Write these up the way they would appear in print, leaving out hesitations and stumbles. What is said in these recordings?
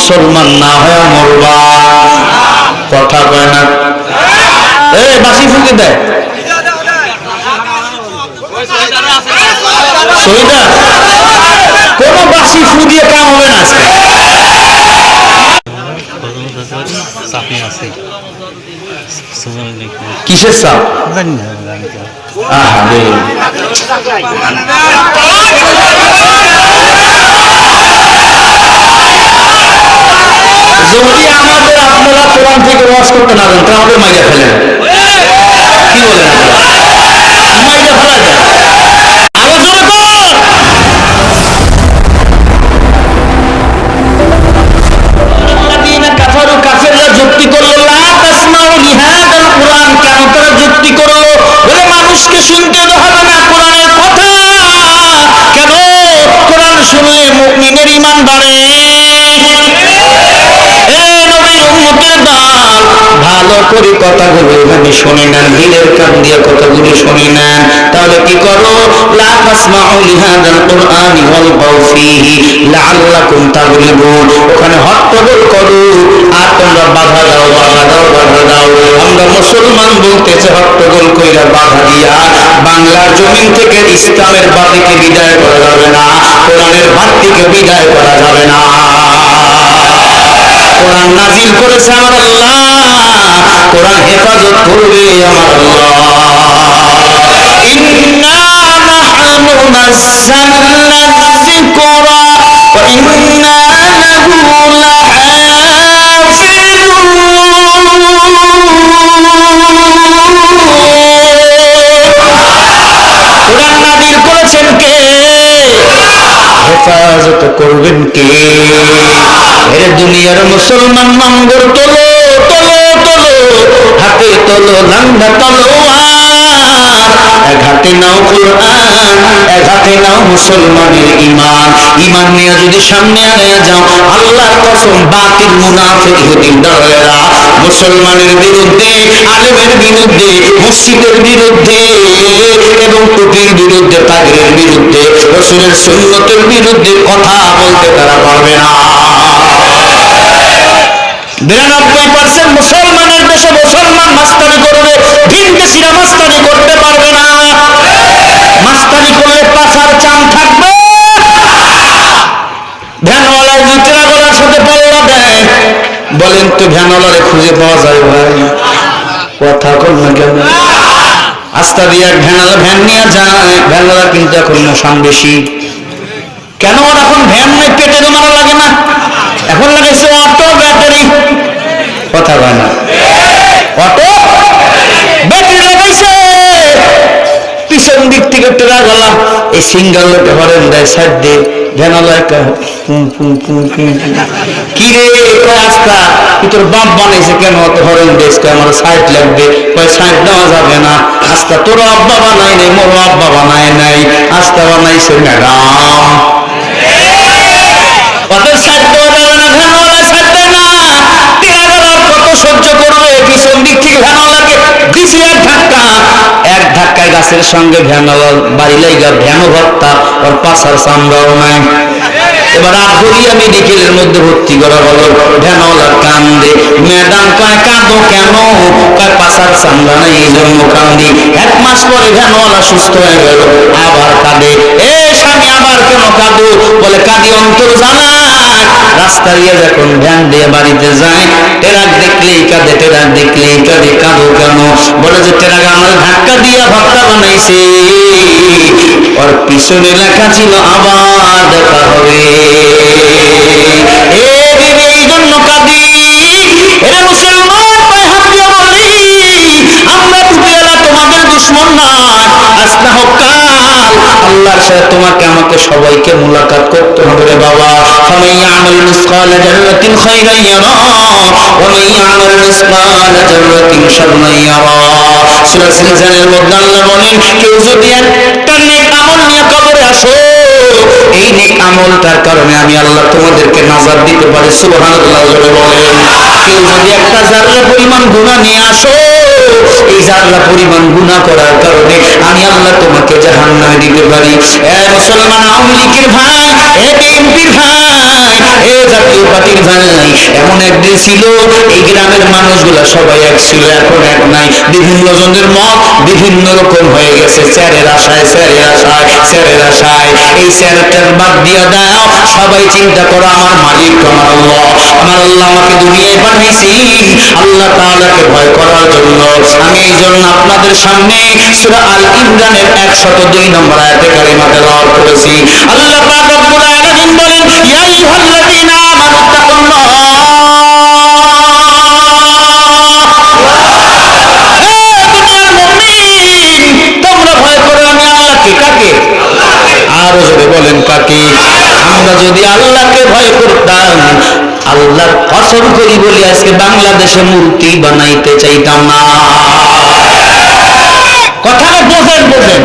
মুসলমান না হয়ে মরবা। কথা কয় না? এই বাসি ফুঁকে দেয় শহীদা, কোন বাসি ফু দিয়ে কাম হবে না। কিসের চাপ? যদি আমাদের আপনারা কোরআন থেকে ওয়াজ করতে না জানেন তাহলে মাইরা ফেলেন। কি বলেন? মাইরা ফেলা যায়। আরো জোরে বল। আল্লাযীনা কাফারু, কাফেররা যুক্তি করলো, লা তাসমাউ লিহাদাল কুরআন, কেন তারা যুক্তি করলো? বলে মানুষকে শুনতে হবে না কোরআনের কথা। কেন? কোরআন শুনলে মুমিনের ঈমান বাড়ে। ভালো করে কথাগুলো এখানে শুনে নেন, দিলের কান দিয়ে কথাগুলো শুনে নেন। তাহলে কি করো? লা তাসমাউ লিহাদাল কুরআনি ওয়ালগাউ ফীহি লাআল্লাকুম তাগলিবুন। ওখানে হট্টগোল করো আর তোমরা বাধা দাও, বাধা দাও, বাধা দাও। আমরা মুসলমান বলতেছে হট্টগোল কইরা বাধা দিয়া বাংলার জমিন থেকে ইসলামের বাতিকে বিদায় করা যাবে না, কোরআনের বাতিকে বিদায় করা যাবে না। কোরআন নাযিল করেছে আমার আল্লাহ, কোরআন হেফাজত করবে আমার আল্লাহ। ইন্না নাহনু নাযালনা যিকরা ওয়া ইন্না লাহু লাহাফিজুন। কোরআন নাযিল করেছেন কে? হেফাজত করবেন কে? এর দুনিয়ার মুসলমান নম্বর তোলো, তোলো, তোলো, হাতে তোলো লম্বা তলোয়ার, এক হাতে নাও কোরআন, এক হাতে নাও মুসলমানের ঈমান। ঈমান নিয়ে যদি সামনে আগায়া যাও, আল্লাহর কসম বাতিল মুনাফিক ইহুদির দলেরা মুসলমানের বিরুদ্ধে, আলেমের বিরুদ্ধে, মসজিদের বিরুদ্ধে এবং টুপির বিরুদ্ধে, তাগরের বিরুদ্ধে, রাসূলের সুন্নতের বিরুদ্ধে কথা বলতে তারা পারবে না। ৯২% মুসলমানের দেশে মুসলমান মাস্তানি করবে, ভিন দেশিরা মাস্তানি করতে পারবে না। মাস্তানি করলে পাছার চাম থাকবে। ভ্যানওয়ালার ভিতরা গলার সাথে পাল্লা দেয়। বলেন তো ভ্যানওয়ালারে খুঁজে পাওয়া যায় ভাই? কথা কর না কেন? আস্তা দিয়ে ভ্যান নিয়ে যায়, ভ্যানওয়ালা কিন্তু এখন মশান বেশি। কেন? এখন ভ্যান নেই, পেটেরও মারা লাগে না, এখন লাগাইছে অটো ব্যাটারি। কথা হয় না? অটো ব্যাটারি লাগাইছে। পিছন দিক থেকে টেরা গলা এই সিঙ্গেল লোকে হরেন দেয়, সাইড দিয়ে ভ্যানওয়ালা কি রে রাস্তা তোর বাপ বানাইছে কেন হরেন দেশ? আমার সাইড লাগবে। সাইড দেওয়া যাবে না। আস্তা তোর আব্বা বানাই নাই, মোর আব্বা বানায় নাই, আস্তা বানাইছে ম্যাডাম। ওদের সাইড দেওয়া যাবে না, ভ্যানওয়ালা সাইড দেয় না। টেরাওয়ালা কত সহ্য করবে? পিছন দিক থেকে ভ্যানওয়ালাকে দিছে এক ধাক্কা, এক ধাক্কায় গাছের সঙ্গে ভ্যানওয়ালা বাড়ি লাইগা ভ্যানও ভর্তা, ওর পাছার চামড়াও নাই। এবার আটঘরিয়া মেডিকেলের মধ্যে ভর্তি করা হলো। ভ্যানওয়ালা কান্দে। ম্যাডাম কয় কাঁদো কেন? কয় পাছার চামড়া নাই এই জন্য কান্দি। ১ মাস পরে ভ্যানওয়ালা সুস্থ হয়ে গেল, আবার কাঁদে। এ স্বামী আবার কেন কাঁদো? বলে কাঁদি অন্তর জানায়। রাস্তা দিয়ে যখন ভ্যান দিয়ে বাড়িতে যায়, টেরাক দেখলেই কাঁদে, টেরাক দেখলেই কাঁদে। কাঁদো কেন? বলে যে টেরাক আমার ধাক্কা দিয়া ভর্তা বানাইছে, ওর পিছনে লেখা ছিল আবার দেখা হবে। এই জন্য কাঁদি। এরা মুসলমান পায়ে হাত দিয়ে বলি, আমরা টুপিওয়ালা তোমাদের দুশ্মন নয়। আজ না হোক কাল আল্লাহর সাথে তোমাকে আমাকে সবাইকে মুলাকাত করতে হবে রে বাবা। ফামান ইয়ামাল মিসকালা যাররাতিন খায়রান ইয়ারা ওয়া মান ইয়ামাল মিসকালা যাররাতিন শাররান ইয়ারা। সূরা জিলজালের মধ্যে আল্লাহ বলেন, কেউ যদি একটা নেক আমল নিয়ে কবরে আসো, এই নেক আমলটার কারণে আমি আল্লাহ তোমাদেরকে নাজাত দিতে পারি। সুবহানাল্লাহ বলেন। কেউ যদি একটা জাররা পরিমাণ গুনাহ নিয়ে আসো, এই জাররা পরিমাণ গুনাহ করার কারণে আমি আল্লাহ তোমাকে জাহান্নামে দিতে পারি। এ মুসলমান, আওয়ামী লীগের ভাই, এ বিএনপির ভাই, এ জাতীয় পার্টির ভাই, এমন একদিন ছিল এই গ্রামের মানুষগুলা সবাই এক ছিল, এখন এক নাই। বিভিন্ন জনের মত বিভিন্ন রকম হয়ে গেছে, স্যারের আশায় স্যারের আশায় স্যারের আশায়। এই স্যারটার বাদ দিয়ে দাও, সবাই চিন্তা করো আমার মালিক আমার আল্লাহ। আমার আল্লাহ আমাকে দুনিয়ায় পাঠিয়েছি আল্লাহ তাআলাকে ভয় করার জন্য। আমি এই জন্য আপনাদের সামনে সূরা আল ইমরানের 102 নম্বর আয়াতে কারিমা তেলাওয়াত করেছি। আল্লাহ পাক রব্বুল আলামিন বলেন, ইয়া আইয়ুহাল্লাযীনা আমানু তাকুল্লাহ, দুনিয়ার মুমিন তোমরা ভয় করো আমি আল্লাহকে। কাকে? আরো জোরে বলেন কাকে? আমরা যদি আল্লাহকে ভয় করতাম, আল্লাহর কসম করি বলি আজকে বাংলাদেশে মূর্তি বানাইতে চাইতাম না। কথাটা বোঝেন বোঝেন।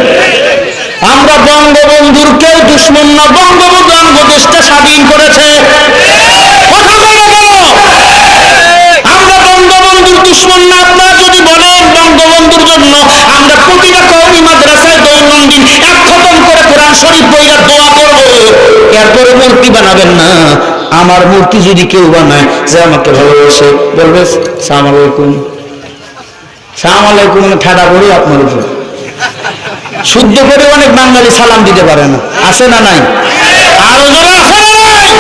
আমরা বঙ্গবন্ধুর কেউ দুশ্মন না, বঙ্গবন্ধু আমাদের দেশটা স্বাধীন করেছে। আমরা বঙ্গবন্ধুর দুশ্মন না। আপনারা যদি বলেন বঙ্গবন্ধুর জন্য আমরা প্রতিটা কওমি মাদ্রাসায় দৈনন্দিন 1 খতম করে কোরআন শরীফ পড়ে দোয়া করব, এরপরে মূর্তি বানাবেন না। আমার মূর্তি যদি কেউ বানায় যে আমাকে ভালোবাসে, বলবে সালাম আলাইকুম। সালাম আলাইকুম মানে ঠাডা করি আপনার উপর। শুদ্ধ করে অনেক বাঙালি সালাম দিতে পারে না, আছে না নাই? আরো জোরে আছে না নাই?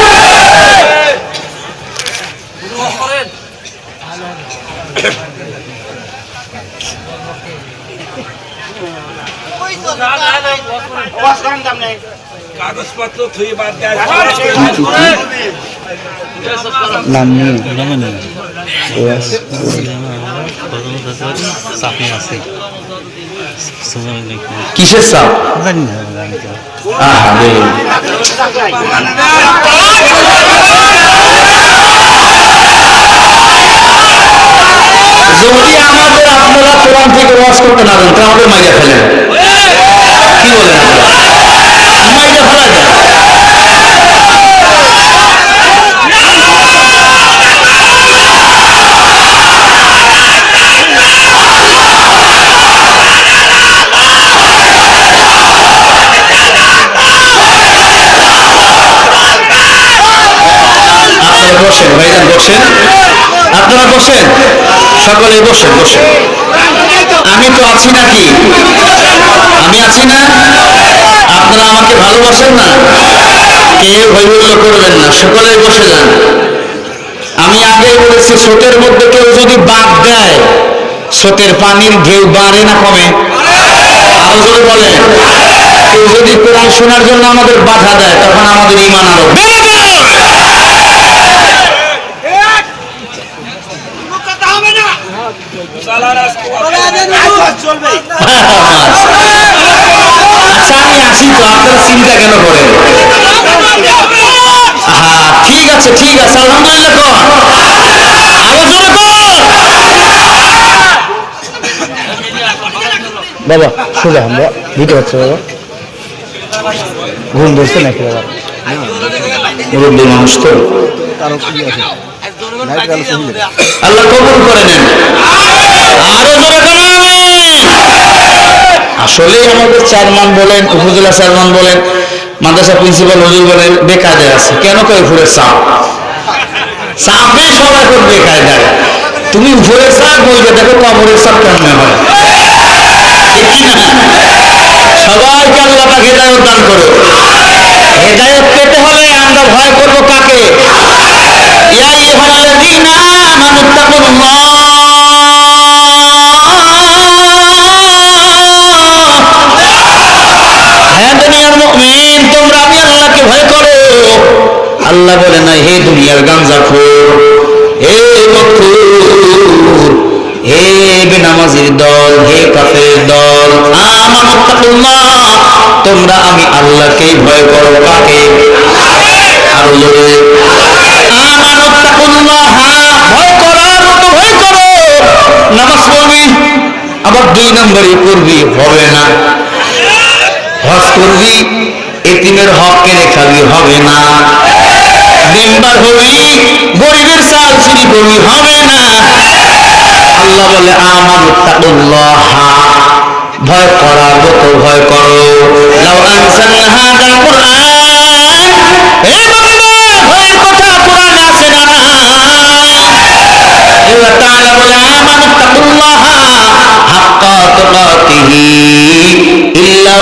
কাগজপত্র থুয়ে বাদ নাম নিয়ে কিসের চাপ জানি না। যদি আমাদের আপনারা কোরআন থেকে ওয়াজ করতে না জানেন আমাদের মাইরা ফেলেন। কি বলেন? মাইরা ফেলা যায়। বসেন ভাইজান, বসেন, আপনারা বসেন, সকলে বসেন বসেন। আমি তো আছি নাকি? আমি আছি না? আপনারা আমাকে ভালোবাসেন না? কেউ হৈহুল্য করবেন না, সকলে বসে যান। আমি আগেই বলেছি স্রোতের মধ্যে কেউ যদি বাঁধ দেয়, স্রোতের পানির ঢেউ বাড়ে না কমে? আরো জোরে বলেন। কেউ যদি কোরআন শোনার জন্য আমাদের বাধা দেয়, তখন আমাদের ঈমান আরো আচ্ছা আমি আসি তো, আপনারা চিন্তা কেন করেন? ঠিক আছে ঠিক আছে, আলহামদুলিল্লাহ। বাবা সোজা আমরা দিতে হচ্ছে বাবা, ঘুম ধরছে নাকি বাবা? মুরব্বী মানুষ তো, আল্লাহ কবুল করে নেন। আরো আসলে আমাদের চেয়ারম্যান বলেন, উপজেলা চেয়ারম্যান বলেন, মাদ্রাসা প্রিন্সিপাল হুজুর বলেন বেকায়দায় আছে। কেন কয় উপরের চাপ? চাপে সবাই খুব বেকায়দায়। তুমি উপরের চাপ বলবে, দেখো কবরের চাপ কেমন হয়। ঠিক কিনা? সবাইকে আল্লাহ পাক হেদায়েত দান করো। হেদায়েত পেতে হলে আমরা ভয় করবো কাকে? ইয়া আইয়ুহাল্লাযীনা আমানুত্তাকুল্লাহ, হ্যাঁ দুনিয়ার মুমিন তোমরা আমি আল্লাহকে ভয় করো। আল্লাহ বলে না হে দুনিয়ার গাঞ্জাখোর, হে মখুর, হে বেনামাজির দল, হে কাফের দল, আমানুত্তাকুল্লাহ তোমরা আমি আল্লাহকেই ভয় করো। কাকে? আরো জোরে আমানুত্তাকুল্লাহ, ভয় করার মতো ভয় করো। নামাজ পড়বি, আবার 2 নম্বরই করবি, হবে না। হজ করবি, এতিমের হক কেড়ে খাবি, হবে না। মেম্বার হবি, গরিবের চাল চুরি করবি, হবে না। আল্লাহ বলে আমানুত্তাকুল্লাহ, ভয় করার মতো ভয় করো। লাউ আনজালনা হাযাল কুরআন, হে বান্দা ভয়ের কথা কোরআনে আছে না নাই?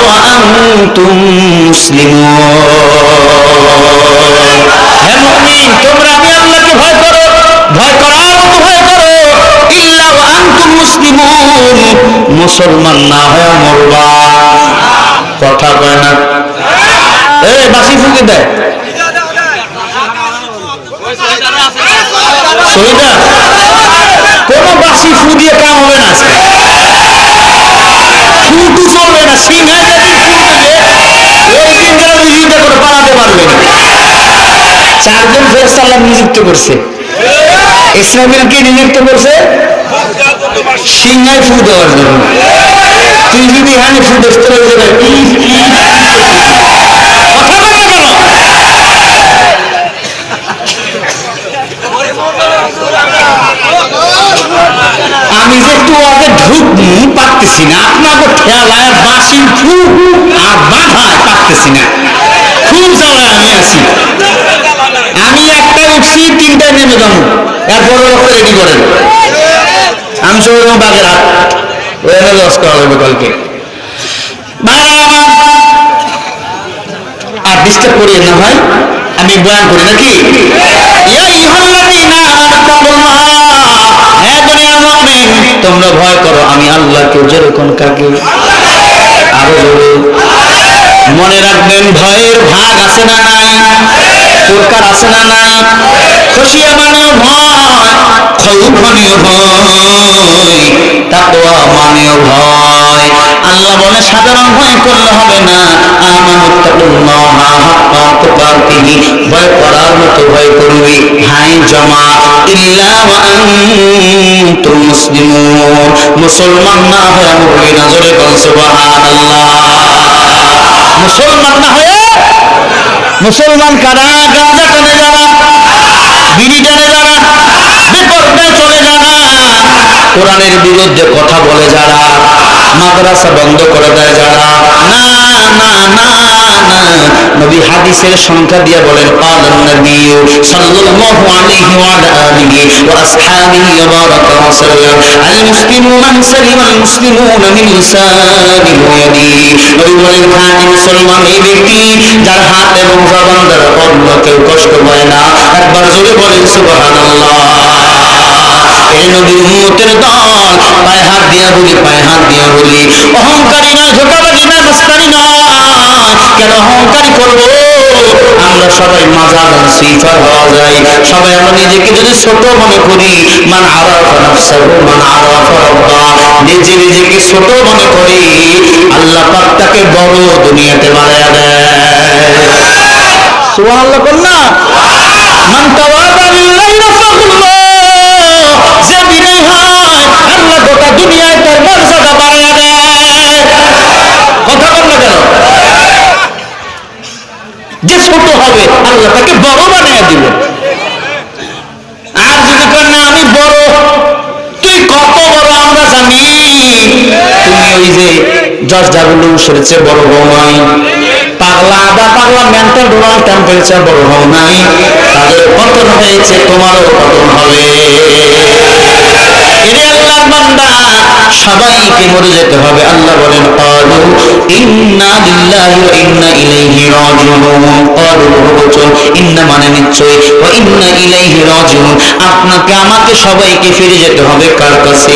ওয়া আনতুম মুসলিমুন। হে মুমিন, তোমরা আমি আল্লাহকে ভয় করো, ভয় করার মতো ভয় করো, ইল্লা ওয়া আনতুম মুসলিমুন, মুসলমান না হয়ে মরবা। কথা কয় না? এই বাসি ফুঁকে দেয় শহীদা, কোন বাসি ফু দিয়ে কাম হবে না, ফুটু চলবে না, সিংহায় যেদিন ফু দেবে ওই দিন যারা বিরোধিতা করে পালাতে পারবে না। 4 জন ফেরেশতা আল্লাহ নিযুক্ত করছে। ইসরাফিলকে নিযুক্ত করছে সিংহায় ফু দেওয়ার জন্য। তুই যদি এখানে ফু দেখতে পারবে আমি যে একটু আগে ঢুকবো পারতেছি না, আপনাকে ঠেলায় বাসি ফু আর বাধায় পারতেছি না, খুব জ্বালায় আমি আছি। আমি একটা উঠছি, 3টায় নেমে যাবো, এরপরে রেডি করেন। আমি চলে যাবো বাগেরহাট, ওখানে লস করা হবে কালকে। আর ডিস্টার্ব করিয়েন না ভাই, আমি বয়ান করি নাকি? তোমরা ভয় করো আমি আল্লাহকে, যেরকম কাকে আরো জোরে মনে রাখবেন। ভয়ের ভাগ আছে না নাই? প্রকার আছে না নাই? খুশিয়া মানেও ভয়, খৌফ মানেও ভয়, তাকওয়া মানেও ভয়। আল্লাহ বলে সাধারণ ভয় করলে হবে না, আমানুত্তাকুল্লাহা হাক্কা তুকাতিহি, ভয় করার মতো ভয় করবে। হাই জমা ইল্লা ওয়া আনতুম মুসলিমুন, মুসলমান না হয়ে মরবে না। জোরে বল সুবহানাল্লাহ। মুসলমান না হয়ে, মুসলমান কারা? গাঁজা টানে যারা, বিড়ি টানে যারা, বেপরদায় চলে যারা, কোরআনের বিরুদ্ধে কথা বলে যারা, মাদ্রাসা বন্ধ করে দেয় যারা, না না না না, নবী হাদিসের সংখ্যা দিয়ে বলেন ক্বালান নবী সাল্লাল্লাহু আলাইহি ওয়া আলিহি ওয়া আসহাবিহি বারাকা ওয়া সাল্লাম, আল মুসলিমু মান সালিমাল মুসলিমুনা মিন লিসানিহি ওয়া ইয়াদিহি। নবী বলেন খাঁটি মুসলমান এই ব্যক্তি যার হাত এবং জবান দ্বারা অন্য কেউ কষ্ট পায় না। একবার জোরে বলেন সুবহানাল্লাহ। এই নবীর উম্মতের দল, পায়ে হাত দিয়া বলি, পায়ে হাত দিয়া বলি, অহংকারী নয়, ধোঁকাবাজি নয়, মস্তানি নয়। কেন অহংকারী করবো? আমরা সবাই মাজার সিফার হওয়া যায়। সবাই আমরা নিজেকে যদি ছোট মনে করি, মান আরাফা নাফসাহু মান আরাফা রাব্বাহ, নিজে নিজেকে ছোট মনে করি, আল্লাহ পাক তাকে বড় দুনিয়াতে বানায়া দেয়। সুবহানাল্লাহ বলনা। মান তাওয়াদা লিল্লাহি রাফাহুল্লাহ, যে বিনয় হয় আল্লাহ গোটা দুনিয়ায় তার মর্যাদা বাড়ায়া দেয়। কথা বল না কেন? যে ছোট হবে আল্লাহ তাকে বড় বানিয়ে দিবে। আর যদি কেন না আমি বড়, তুই কত বড় আমরা জানি, তুমি ওই যে জর্জ ডাব্লিউ বুশের চেয়ে বড় হও নাই, পাগলা আদা পাগলা মেন্টাল ডোনাল্ড ট্রাম্পের চেয়ে বড় হও নাই। তাদের পতন হয়েছে, তোমারও পতন হবে। এরে আল্লাহর বান্দা, সবাইকে মরে যেতে হবে। আল্লাহ বলেন ক্বালু ইন্না লিল্লাহি ওয়া ইন্না ইলাইহি রাজিউন। ক্বালু বহুবচন, ইন্না মানে নিশ্চয়, ওয়া ইন্না ইলাইহি রাজিউন, আপনাকে আমাকে সবাইকে ফিরে যেতে হবে কার কাছে?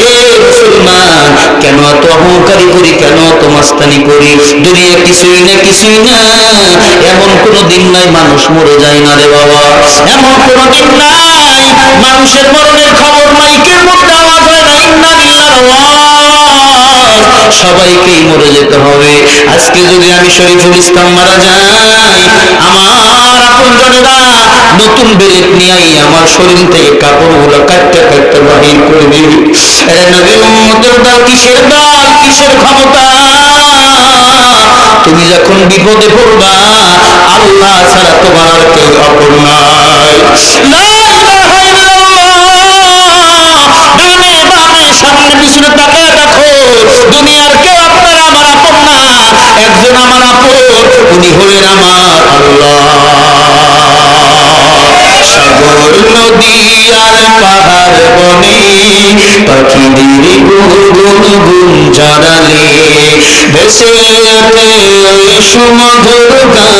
এ মুসলমান, কেন এত অহংকারী করি, কেন এত মাস্তানি করি? দুনিয়া কিছুই না, কিছুই না। এমন কোন দিন নাই মানুষ মরে যায় না রে বাবা, এমন কোন দিন নাই মানুষের মরণের খবর মাইকের মধ্যে আওয়াজ হয় না। ইন্না লিল্লাহি ওয়া সবাইকেই মরে যেতে হবে। আজকে যদি আমি শরীফুল ইসলাম মারা যাই, আমার আপনজনেরা নতুন বেরেট নিয়ে আমার শরীর থেকে কাপড়গুলো কাটতে কাটতে বাহির করে দিবে। নবীর উম্মতের দল কিসের দল, কিসের ক্ষমতা? তুমি যখন বিপদে পড়বা, আল্লাহ ছাড়া তোমার আর কেউ আপন নাই। লা ইলাহা ইল্লাল্লাহ। ডানে বামে সামনে পিছনে তাকায় দেখো, দুনিয়ার কেউ আপনার আমার আপন না। একজন আমার আপন, উনি হলেন আমার আল্লাহ। সাগর নদী আর পাহাড় বনে পাখিদের গুনগুন গুঞ্জরালে ভেসে ওঠে ওই সুমধুর গান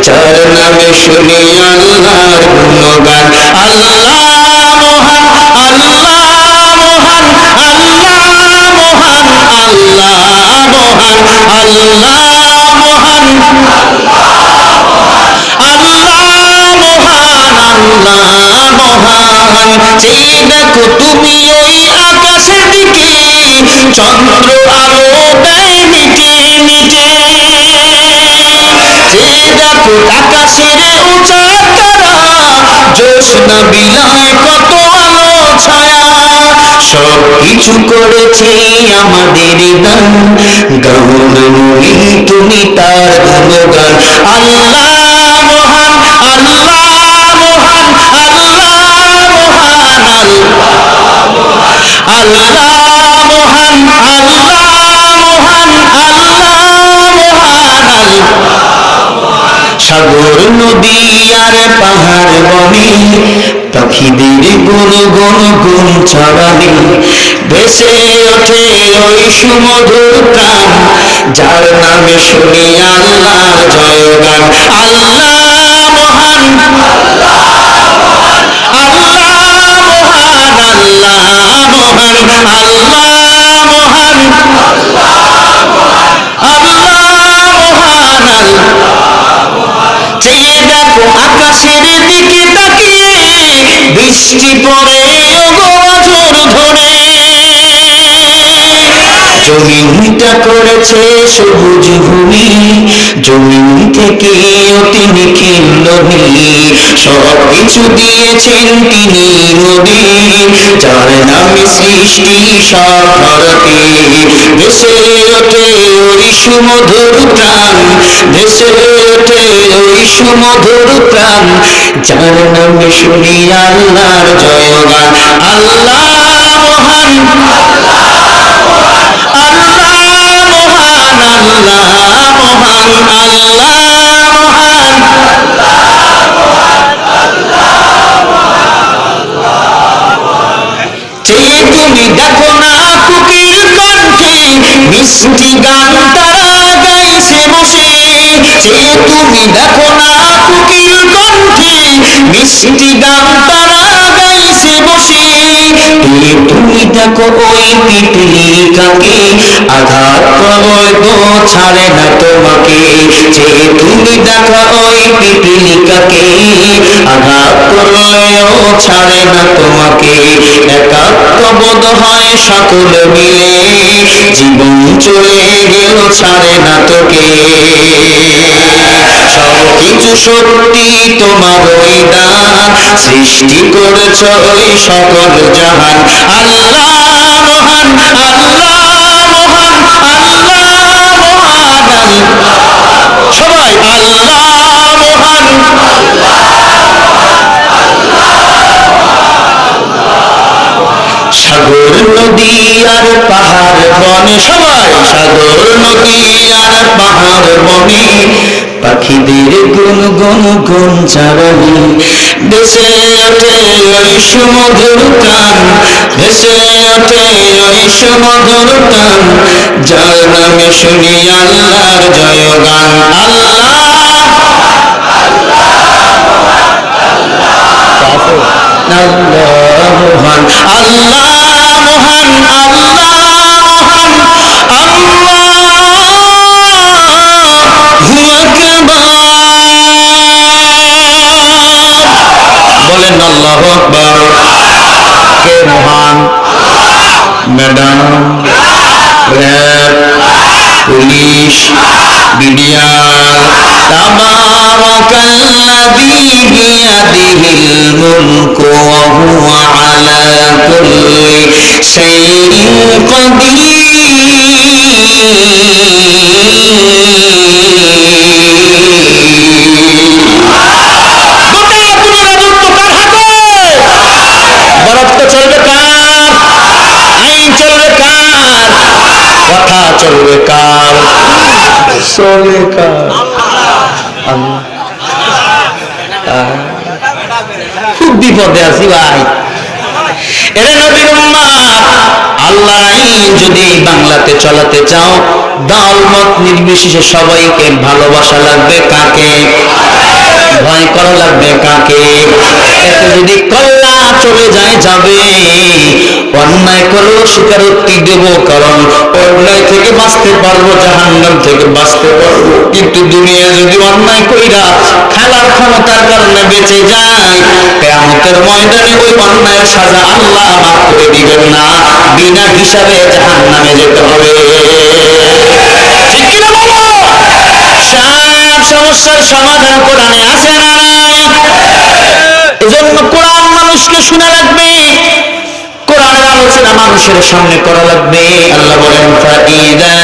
যার নামে শুনি আল্লাহর গুণগান আল্লাহ মহান আল্লাহ মহান আল্লাহ মহান আল্লাহ মহান আল্লাহ মহান চেয়ে দেখো তুমি ওই আকাশের দিকে চন্দ্র আলো দেয় মিটে মিটে চেয়ে দেখো আকাশের উঁচা তারা জ্যোৎস্না বিলায় কত আলো ছায়া সব কিছু করেছে আমাদের দান গাও নামে তুমি তার গুণগান আল্লাহ মহান আল্লাহ মহান আল্লাহ মহান আল্লাহ মহান আল্লাহ মহান আল্লাহ মহান সাগর নদী আর পাহাড় বনে পাখিদের গুন গুন গুন ছড়ানে ভেসে ওঠে ওই সুমধুর প্রাণ যার নামে শুনি আল্লাহর জয়গান আল্লাহ মহান আল্লাহ মহান আল্লাহ মহান আল্লাহ মহান চেয়ে দেখো আকাশের দিকে তাকিয়ে বৃষ্টি পড়ে অঝোর ধরে জমিনটা করেছে সবুজ ভূমি জমিন থেকে অতি নিখিল নদী সব কিছু দিয়েছেন তিনি নদী যার নামে সৃষ্টি সব ভারতে ভেসে ওঠে ওই সুমধুর প্রাণ ভেসে ওঠে ওই সুমধুর প্রাণ যার নামে শুনি আল্লাহর জয়গান আল্লাহ মহান আল্লাহ মহান আল্লাহ মহান আল্লাহ মহান চেয়ে তুমি দেখো না কুকিল কণ্ঠে মিষ্টি গান তারা গাইছে বসে চেয়ে তুমি দেখো না কুকিল কণ্ঠে মিষ্টি গান তারা গাইছে বসে তুমি দেখো ওই পিপলিকাকে আঘাত করয় গো ছাড়ে না তোমাকে চেয়ে তুমি দেখো ওই পিপলিকাকে আঘাত করলেও ছাড়ে না তোমাকে একাত্মবোধ হয় সকল মিলে জীবন চলে গেল ছাড়ে না তোকে সব কিছু সত্যি তোমার ওই দান সৃষ্টি করেছ ওই সকল জাহান আল্লাহ মহান আল্লাহ মহান আল্লাহ মহান সবাই আল্লাহ মহান সাগর নদী আর পাহাড় বনে সবাই সাগর নদী আর পাহাড় বনে পাখিদের গুন গুন গুন চারণী ভেসে ওঠে ওই সুমধুর প্রাণ ভেসে ওঠে ওই সুমধুর প্রাণ যার নামে শুনি আল্লাহর জয়গান আল্লাহ আল্লাহ মহান আল্লাহ মহান আল্লাহ মহান আল্লাহু আকবার বলেন আল্লাহু আকবার কে মহান ম্যাডাম র্যাব পুলিশ বিডিআর তাবারাকাল্লাযী বিয়াদিহিল মুলকু ওয়া হুয়া আলা কুল্লি শাইইন কথা চলবে কার চলবে কার খুব বিপদে আছি ভাই। এরে নবীর উম্মত, আল্লাহর আইন যদি বাংলাতে চালাতে চাও, দল মত নির্বিশেষে সবাইকে ভালোবাসা লাগবে কাকে? ভয় করা লাগবে কাকে? এতে যদি কল্লা চলে যায় যাবে, অন্যায় করলেও স্বীকারোক্তি দেব, কারণ অন্যায় থেকে বাঁচতে পারবো, জাহান্নাম থেকে বাঁচতে পারবো। কিন্তু দুনিয়া যদি অন্যায় কইরা খেলার ক্ষমতার কারণে বেঁচে যায়, কিয়ামতের ময়দানে ওই অন্যায়ের সাজা আল্লাহ মাফ করে দিবেন না, বিনা হিসাবে জাহান্নামে যেতে হবে। ঠিক কি না বলো? সব সমস্যার সমাধান কোরআনে আছে না নাই? এজন্য কোরআন মানুষকে শোনা লাগবে, কোরআনের আলোচনা মানুষের সামনে করা লাগবে। আল্লাহ বলেন ফাইদা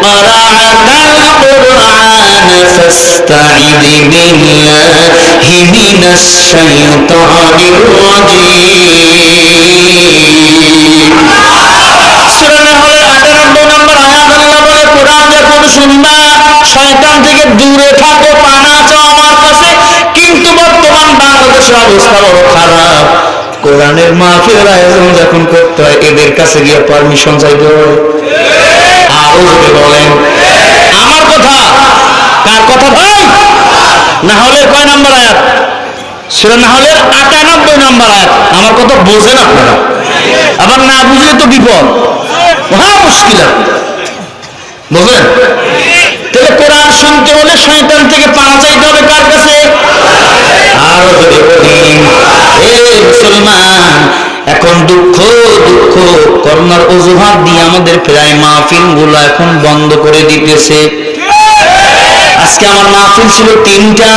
ক্বারা'তাল কুরআনা ফাসতা'ইদ বিল্লাহি মিনাশ শাইতানির রাজীম। সূরা নাহলের 98 নম্বর আয়াত আল্লাহ বলে, কোরআন যখন শুনবা শয়তান থেকে দূরে থাকো, পানা চাও আমার কাছে। কিন্তু বর্তমান বাংলাদেশের অবস্থা বড় খারাপ, কোরআনের মাহফিলের আয়োজন যখন করতে হয় এদের কাছে গিয়ে পারমিশন চাইতে হয়। আরো যদি বলেন আমার কথা, কার কথা ভাই? নাহলের কয় নম্বর আয়াত? সূরা নাহলের 98 নম্বর আয়াত। আমার কথা বোঝেন আপনারা? আবার না বুঝলে তো বিপদ, মহা মুশকিল। বুঝলেন? তাহলে কোরআন শুনতে হলে শয়তান থেকে পানা চাইতে হবে কার কাছে? আরো যদি বলি, এ মুসলমান, এখন দুঃখ করোনার অজুহাত দিয়ে আমাদের প্রায় মাহফিল গুলো এখন বন্ধ করে দিতেছে। আজকে আমার মাহফিল ছিল 3টা।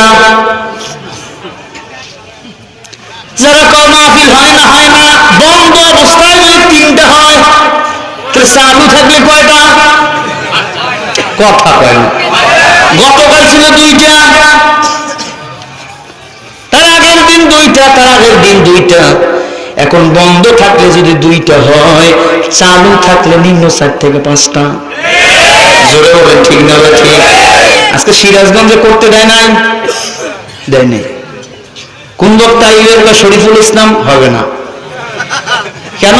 যারা কয় মাহফিল হয় না বন্ধ অবস্থায় যদি 3টা হয়, তাহলে চালু থাকলে কয়টা? কথা কয় না। গতকাল ছিল 2টা, তার আগের দিন 2টা, তার আগের দিন 2টা। এখন বন্ধ থাকলে যদি 2টা হয়, চালু থাকলে নিম্ন 4 থেকে 5টা। জোরে বলেন ঠিক না? ঠিক। আজকে সিরাজগঞ্জে করতে দেয় নাই? দেয় নাই। কোন বক্তা ইলের বা শরীফুল ইসলাম হবে না কেন?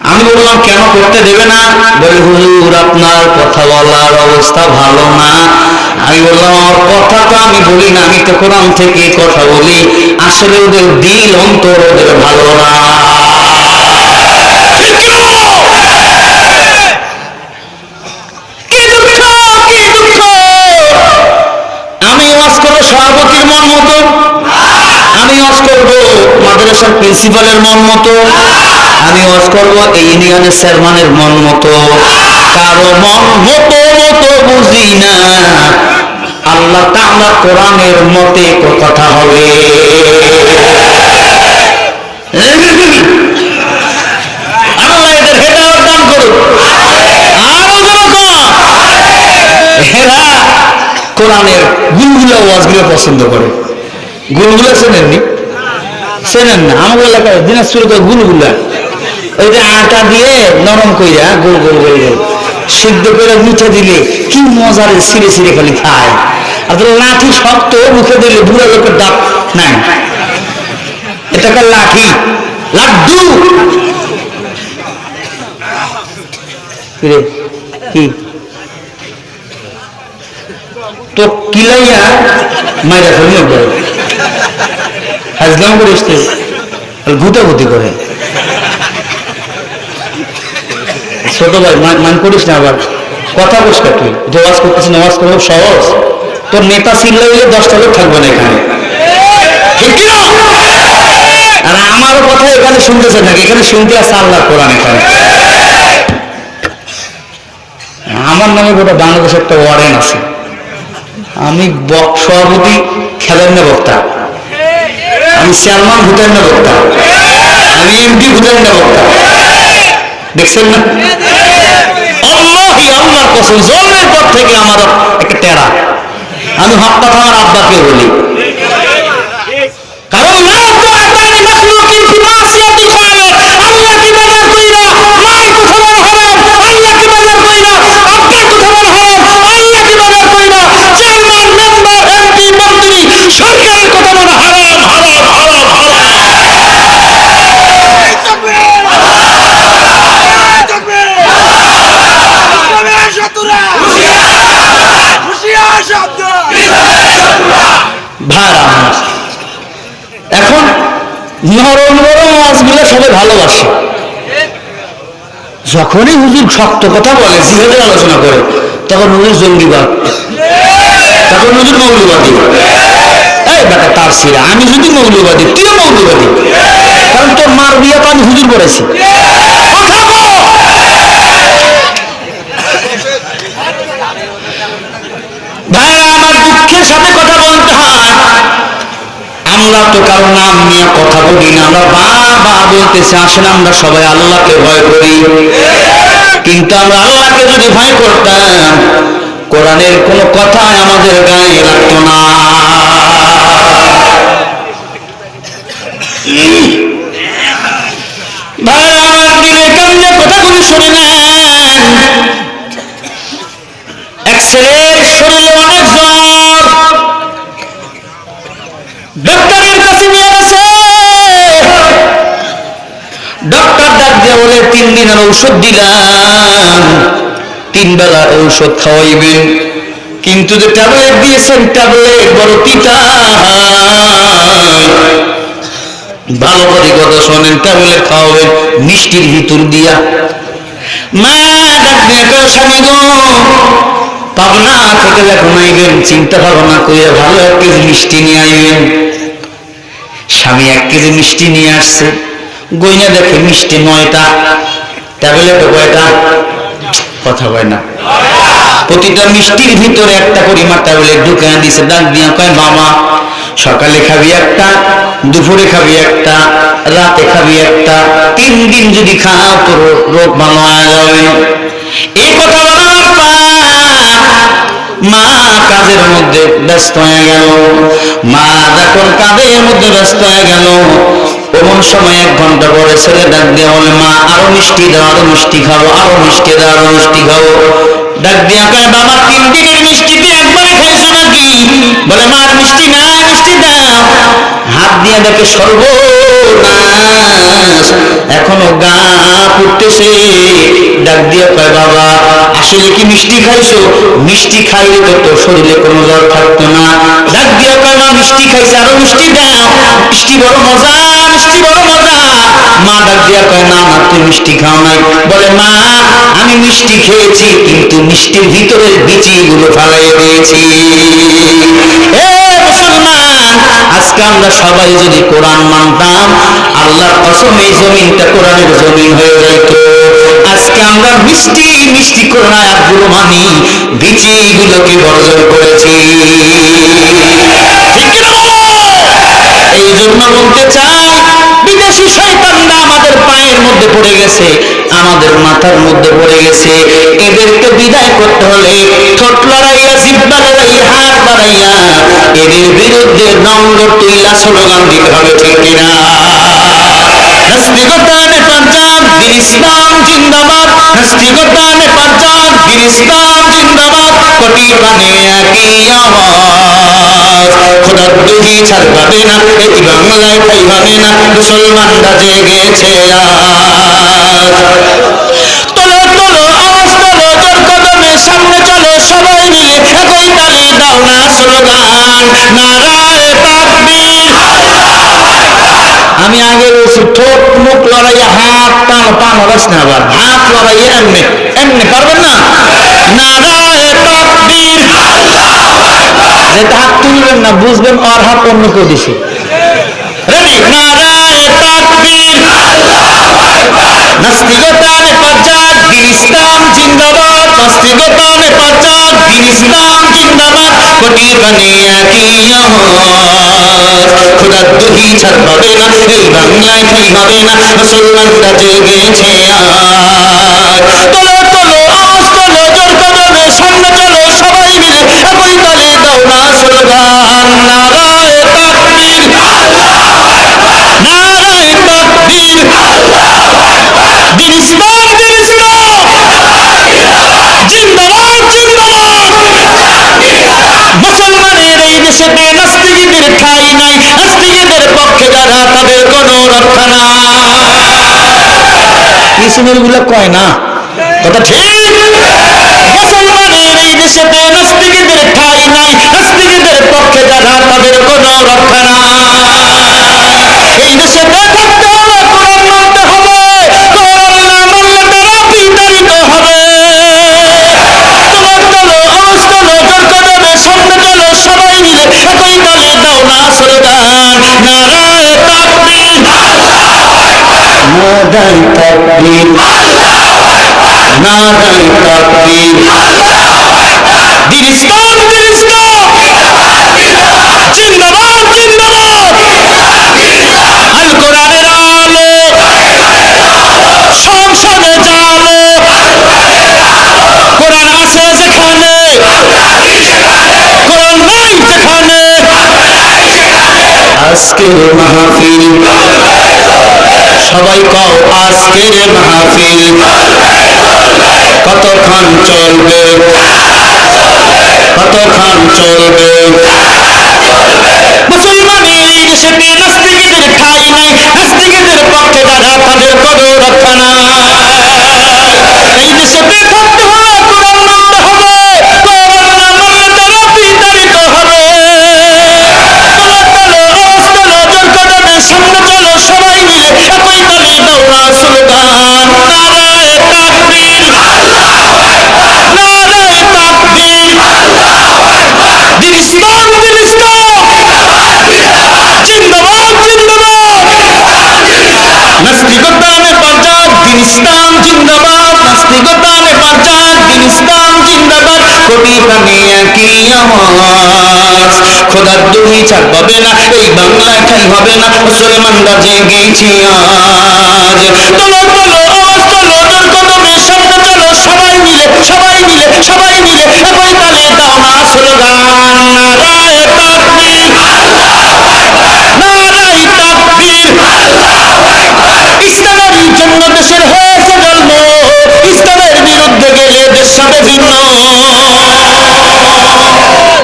আমি বললাম কেন করতে দেবে না? বলে হুজুর আপনার কথা বলার অবস্থা ভালো না। আমি বললাম আমার কথা তো আমি বলি না, আমি তো কোরআন থেকে কথা বলি। আসলে ওদের দিল অন্তর ওদের ভালো না। আমি ওয়াজ করবো সভাপতির মন মতো, আমি ওয়াজ করবো মাদ্রাসার প্রিন্সিপালের মন মতো, আমি ওয়াজ করবো এই ইউনিয়নের চেয়ারম্যানের মন মতো। কারো মন মতো বুঝি না, আল্লাহ তাআলা কোরআনের মতে কথা হবে। আল্লাহ এদের হেদায়েত দান করুক। আরো জনগণ, এরা কোরআনের গুলগুলা ওয়াজগুলো পছন্দ করে। গুলগুলা চেনেননি? চেনেন না? আমার এলাকায় দিনাজপুরে গুলগুলা, ওই যে আটা দিয়ে নরম কইরা গোল গোল গোল গোল সিদ্ধ করে মুখে দিলে কি মজার, ছিঁড়ে ছিঁড়ে খালি খায়। আর লাঠি শক্ত, মুখে দিলে বুড়া লোকের দাঁত নাই, এটাকে লাঠি, লাড্ডু। কি তো কিলাইয়া মাইরা ফেললে বলে হাজলাম করে এসছে, গুটাগুটি করে। ছোট ভাই মান করিস না, আবার কথা বস কা, তুই যে ওয়াজ করতেছিস না, ওয়াজ করে সহজ। তোর নেতা চিল্লাইলে 10টা লোক থাকবে না এখানে, ঠিক না? আর আমারও কথা এখানে শুনতেছে নাকি? এখানে শুনতে আছে আল্লাহর কোরআন। এখানে আমার নামে গোটা বাংলাদেশে একটা ওয়ারেন আছে। আমি সভাপতি খেলেন না বক্তা, আমি চেয়ারম্যান ভুটান না বক্তা, আমি এমপি ভুটান না বক্তা। দেখছেন না? আল্লাহর কসম, জন্মের পর থেকে আমার একটা টেরা। আমি হক কথা আমার আব্বাকে বলি, কারণ সরকার ভাড়া এখন নরম নরম মাছগুলো সবাই ভালোবাসে, যখনই হুজুর শক্ত কথা বলে জিহাদের আলোচনা করে তখন হুজুর জঙ্গিবাদ, তখন হুজুর মৌলবাদী। এই বেটা তার সিরা, আমি যদি মৌলবাদী তুইও মৌলবাদী, কারণ তোর মার বিয়ে তো আমি হুজুর করেছি। ভাইরা আমার দুঃখের সাথে কথা বলতে হয়, আমরা তো কারো নাম নিয়ে কথা বলি না, আমরা বারবার বলতেছি আসেন আমরা সবাই আল্লাহকে ভয় করি, কিন্তু আমরা আল্লাহকে যদি ভয় করতাম কোরআনের কোন কথাই আমাদের গায়ে লাগতো না। ভাইরা আমার দিনের কারণে কথাগুলি শুনে নেন। এক ছেলের শরীরে অনেক জ্বর, ডক্টরের কাছে নিয়ে গেছে, ডক্টর ডাক দিয়ে বলে 3 দিনের ঔষধ দিলাম, 3 বেলা ঔষধ খাওয়াইবেন, কিন্তু যে ট্যাবলেট দিয়েছেন ট্যাবলেট বড় তিতা। ভালো করে কথা শোনেন, ট্যাবলেট খাওয়াবেন মিষ্টির ভিতর দিয়া। মা ডাক দিয়ে কয় স্বামী গো, পাবনা থেকে যখন আইবেন চিন্তা ভাবনা করে ভালো 1 কেজি মিষ্টি নিয়ে আইবেন। স্বামী 1 কেজি মিষ্টি নিয়ে আসছে, গইনা দেখে মিষ্টি 9টা, ট্যাবলেট কয়টা? কথা কয় না। প্রতিটা মিষ্টির ভিতরে একটা পরিমাণ ট্যাবলেট ঢুকে দিছে। ডাক দিয়া কয় মামা সকালে খাবি একটা, দুপুরে খাবি একটা, রাতে খাবি একটা, 3 দিন যদি খাও তোর রোগ ভালো হয়ে যাবে। এই কথা বলার পর মা কাজের মধ্যে ব্যস্ত হয়ে গেল। মা যখন কাজের মধ্যে ব্যস্ত হয়ে গেল, এমন সময় 1 ঘন্টা পরে ছেলে ডাক দিয়ে বলে মা আরো মিষ্টি দাও, আরো মিষ্টি খাবো, আরো মিষ্টি দাও, আরো মিষ্টি খাবো। ডাক দিয়া কয় বাবা 3 দিনের মিষ্টি দিয়ে একবারে খাইছো নাকি? বলে মা আর মিষ্টি না, মিষ্টি দাও। হাত দিয়ে দেখে সর্বনাশ, এখনো গা ফুটতেছে। ডাক দিয়ে কয় বাবা আসলে কি মিষ্টি খাইছো? মিষ্টি খাইলে তো তোর শরীরে কোনো জ্বর থাকতো না। ডাক দিয়ে কয় মা মিষ্টি খাইছে, আরো মিষ্টি দাও, মিষ্টি বড় মজা, মিষ্টি বড় মজা। মা ডাক দিয়া কয় না না তুই মিষ্টি খাও নাই। বলে মা আমি মিষ্টি খেয়েছি, কিন্তু মিষ্টির ভিতরের বিচিগুলো ফালাই দিয়েছি। এ মুসলমান, আজকে আমরা সবাই যদি কোরআন মানতাম, আল্লাহর কসম এই জমিনটা কোরআনের জমিন হয়ে যাইত। আজকে আমরা মিষ্টি মিষ্টি কোরআন আয়াতগুলো মানি, বিচিগুলোকে বর্জন করেছি। এই জন্য বলতে চাই বিদেশি শয়তানরা আমাদের পায়ের মধ্যে পড়ে গেছে, আমাদের মাথার মধ্যে পড়ে গেছে। এদেরকে বিদায় করতে হলে ঠোঁট লড়াইয়া, জিহ্বা লড়াইয়া, হাত বাড়াইয়া এদের বিরুদ্ধে নম্বর তুইলা স্লোগান দিতে হবে, ঠিক কিনা? নাস্তিকতা ने पंजाब दिल इस्लाम जिंदाबाद, नास्तिकता ने पंजाब दिल इस्लाम जिंदाबाद, कोटि बने একই আওয়াজ। খোদার দুহি ছাড় পাবে না, এই বাংলায় ঠাই হবে না, মুসলমানরা জেগেছে আজ। তোলো তোলো আওয়াজ তোলো, জোর কদমে সামনে চলো, সবাই মিলে একই তালে দাও না স্লোগান, নারায়ে তাকবীর। আমি আগে বলছি ঠোঁট মুখ লড়াইয়া, হাত টানো, টানো বাস না, আবার হাত লড়াইয়া এমনি এমনি পারবেন না। নারায়ে তাকবীর। যেটা হাত তুলবেন না বুঝবেন আর হাত অন্য কেউ দিছে। রেডি? নারায়ে তাকবীর। নাস্তিকতা ने पंजाब दिल इस्लाम जिंदाबाद, नास्तिकता ने पंजाब दिल इस्लाम जिंदाबाद, कोटि बने একই আওয়াজ। খোদার দুহি ছাড় পাবে না, এই বাংলায় ঠাই হবে না, মুসলমানরা জেগেছে আজ। তোলো তোলো আওয়াজ তোলো, জোর কদমে সামনে চলো, সবাই মিলে একই তালে দাও না স্লোগান, নারায়ে তাকবীর, নারায়ে তাকবীর। দিন ইসলাম, দিন ইসলাম জিন্দাবাদ, জিন্দাবাদ। মুসলমানের এই দেশেতে নাস্তিকদের ঠাঁই নাই, নাস্তিকদের পক্ষে যারা তাদের কোনো রক্ষা নাই। ইসলামগুলো কয় না কথা ঠিক? মুসলমানের এই দেশেতে নাস্তিকদের ঠাঁই নাই, নাস্তিকদের পক্ষে যারা তাদের কোনো নারায়ে তাকবীর, নারায়ে তাকবীর। দিন ইসলাম, দিন ইসলাম জিন্দাবাদ, জিন্দাবাদ। আল কোরআনের আলো সংসদে জালো, কোরআন আছে যেখানে, কোরআন নাই যেখানে। আজকের মাহফিল, সবাই কও আজকের মাহফিল কতক্ষণ চলবে, কতক্ষণ চলবে? মুসলমানের এই দেশেতে নাস্তিকদের ঠাঁই নাই, নাস্তিকদের পক্ষে যারা তাদের কোনো রক্ষা নাই। এই দেশেতে থাকতে হলে কোরআন মানতে হবে, কোরআন না মানলে তারা বিতাড়িত হবে। সামনে চলো সবাই মিলে, একই তালে দাও না স্লোগান, নারায়ে তাকবীর, নারায়ে তাকবীর। দিন ইসলাম, দিন ইসলাম জিন্দাবাদ, জিন্দাবাদ। নাস্তিকতা নে বাজার, দিন ইসলাম জিন্দাবাদ। নাস্তিকতা নে বাজার, দিন ইসলাম জিন্দাবাদ। কোটি প্রাণে একই আওয়াজ, খোদার দুই চার পাবে না, এই বাংলায় ঠাই হবে না। মুসলমানরা জেগেছি আজ, তোলো তোলো আওয়াজ তোলো, জোর কদমে সামনে চলো সবাই মিলে, সবাই মিলে, সবাই মিলে, একই তালে দাও না স্লোগান, নারায়ে তাকবীর, নারায়ে তাকবীর। ইসলামের জন্য দেশের হয়েছে জন্ম, ইসলামের বিরুদ্ধে গেলে দেশ হবে ভিন্ন।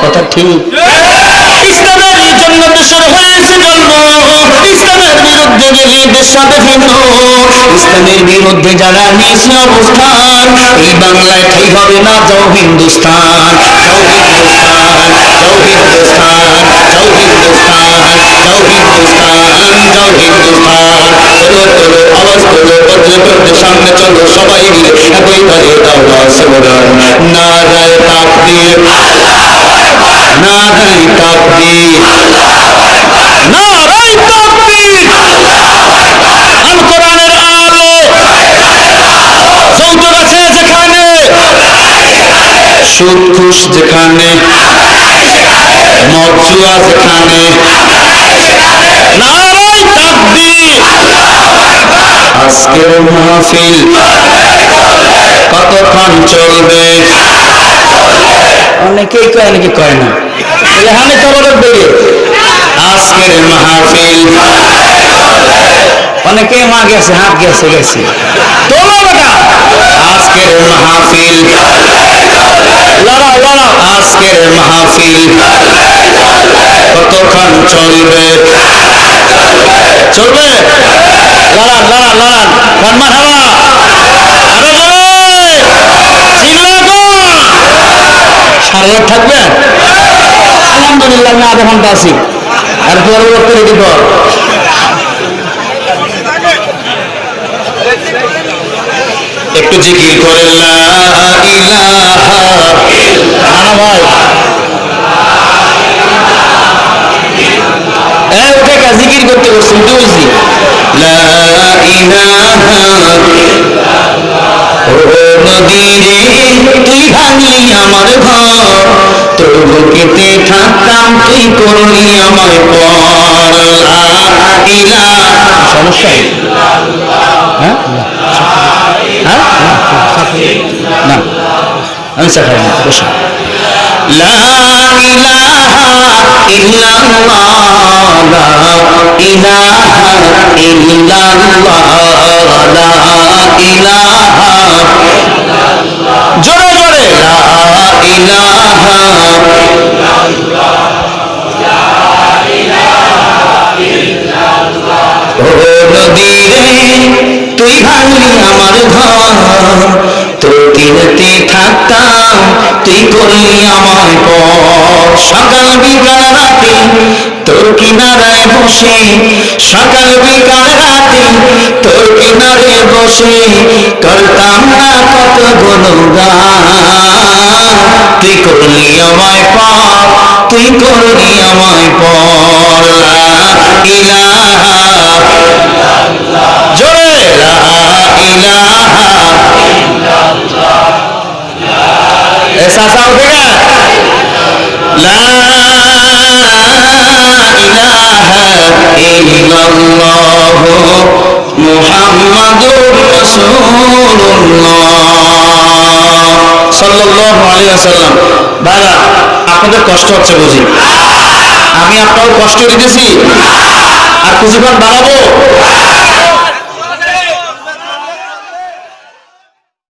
কথা ঠিক? ইসলামের জন্য দেশের হয়েছে জন্ম, ইসলামের বিরুদ্ধে গেলে দেশ হবে ভিন্ন। ইসলামের বিরুদ্ধে যারা নিয়েছে অবস্থান, এই বাংলায় ঠাই হবে না। যাও হিন্দুস্তান, যাও হিন্দুস্তান, যাও হিন্দুস্তান, যাও হিন্দুস্তান, যাও হিন্দুস্তান, যাও হিন্দুস্তান। তোলো তোলো আওয়াজ তোলো, বদলে বদলে সামনে চলো সবাই মিলে, একই তালে দাও না স্লোগান, নারায়ে তাকবীর, নারায়ে তাকবীর, নারায়ে তাকবীর। আল কোরআনের আলো, যৌতুক আছে যেখানে, সুদ ঘুষ যেখানে, মদ জুয়া যেখানে, নারায়ে তাকবীর। আজকের মাহফিল কতক্ষণ চলবে? অনেকেই কয়, অনেকে কয় না। এখানে খবর বেরিয়ে আজকের মাহফিল, অনেকে মা গেছে, হাত গেছে, গেছে তোলো বেটা। আজকের মাহফিল, লড়াও লড়াও। আজকের মাহফিল কতক্ষণ চলবে? চলবে? লড়ান লড়ান লড়ান, ফরমান হাওয়া আরো জোরে চিল্লাগো। সারা রাত থাকবে? আলহামদুলিল্লাহ, আমি আধা ঘন্টা আছি, আর পরবর্তী রেডি কর। একটু জিকির করে লা ইলাহা ইল্লাল্লাহ। ভাই উঠে কা জিকির করতে বসছি, বলছি লা ইলাহা ও নদী রে তুই ভাঙলি আমার ঘর, তোর বুকেতে থাকতাম তুই করলি আমায় পর। লা ইলাহা, সমস্যা হ্যাঁ হ্যাঁ না, আমি চাখাই না, বসো। লা ইলাহা ইল্লাল্লাহ, লা ইলাহা ইল্লাল্লাহ, লা ইলাহা, জোরে জোরে লা ইলাহা ও নদী রে তুই ভাঙলি আমার ঘর, তোর কিনতে থাকতাম তুই করলি আমায় পর। সকাল বিকাল রাতে তোর কিনারায় বসে, সকাল বিকাল রাতে তোর কিনারে বসে করতাম না কত গুণগান। তুই করলি আমায় পর, তুই করলি আমায় পর। লা ইলাহা, জোরে লা এ চাচা উঠে গে লা ইলাহা ইল্লাল্লাহু মুহাম্মাদুর রাসূলুল্লাহ সাল্লাল্লাহু আলাইহি ওয়াসাল্লাম। ভাইরা আপনাদের কষ্ট হচ্ছে বুঝি, আমি আপনাকে কষ্ট দিতেছি আর কিছুক্ষণ বাড়াবো।